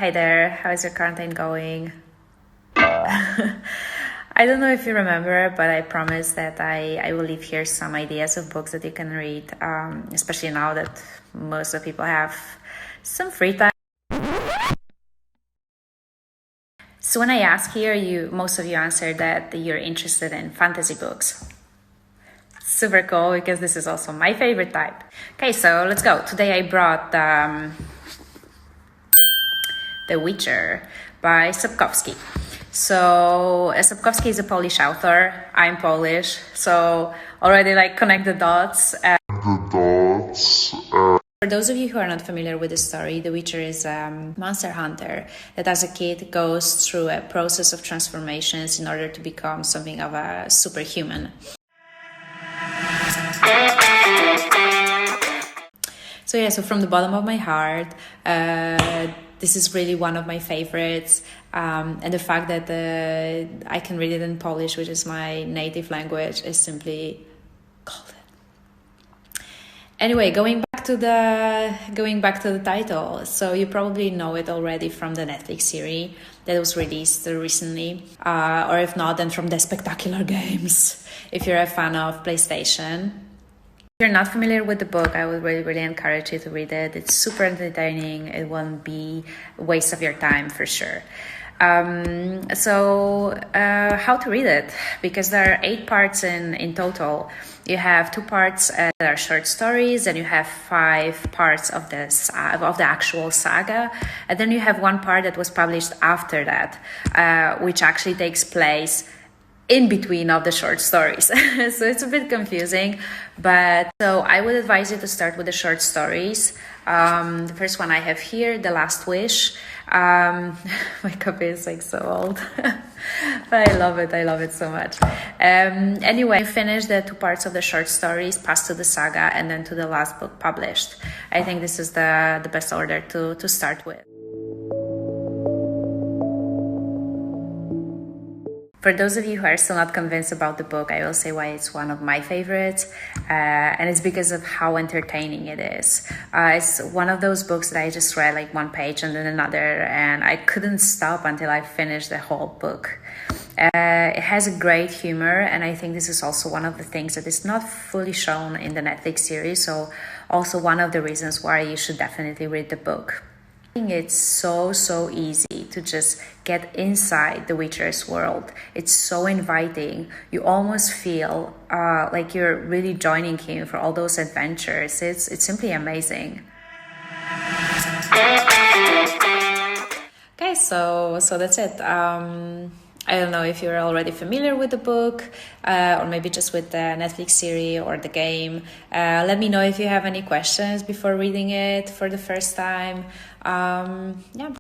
Hi there, how is your quarantine going? I don't know if you remember, but I promised that I will leave here some ideas of books that you can read, especially now that most of people have some free time. So when I ask here, most of you answered that you're interested in fantasy books. Super cool, because this is also my favorite type. Okay, so let's go. Today I brought The Witcher by Sapkowski. So Sapkowski is a Polish author. I'm Polish, so already connect the dots. For those of you who are not familiar with the story, The Witcher is a monster hunter that as a kid goes through a process of transformations in order to become something of a superhuman. So from the bottom of my heart, this is really one of my favorites, and the fact that I can read it in Polish, which is my native language, is simply golden. Anyway, going back to the title, so you probably know it already from the Netflix series that was released recently, or if not, then from the Spectacular Games, if you're a fan of PlayStation. If you're not familiar with the book, I would really encourage you to read it. It's super entertaining. It won't be a waste of your time for sure. How to read it? Because there are 8 parts in total. You have 2 parts that are short stories, and you have 5 parts of the actual saga, and then you have 1 part that was published after that, which actually takes place in between of the short stories. So it's a bit confusing, but so I would advise you to start with the short stories. The first one I have here, The Last Wish. My copy is so old, but I love it so much. Anyway, finish the 2 parts of the short stories, pass to the saga, and then to the last book published. I think this is the best order to start with. For those of you who are still not convinced about the book, I will say why it's one of my favorites, and it's because of how entertaining it is. It's one of those books that I just read 1 page and then another, and I couldn't stop until I finished the whole book. It has a great humor, and I think this is also one of the things that is not fully shown in the Netflix series, so also one of the reasons why you should definitely read the book. It's so easy to just get inside the Witcher's world. It's so inviting. You almost feel like you're really joining him for all those adventures. It's simply amazing. Okay, so that's it. I don't know if you're already familiar with the book, or maybe just with the Netflix series or the game. Let me know if you have any questions before reading it for the first time. Yeah.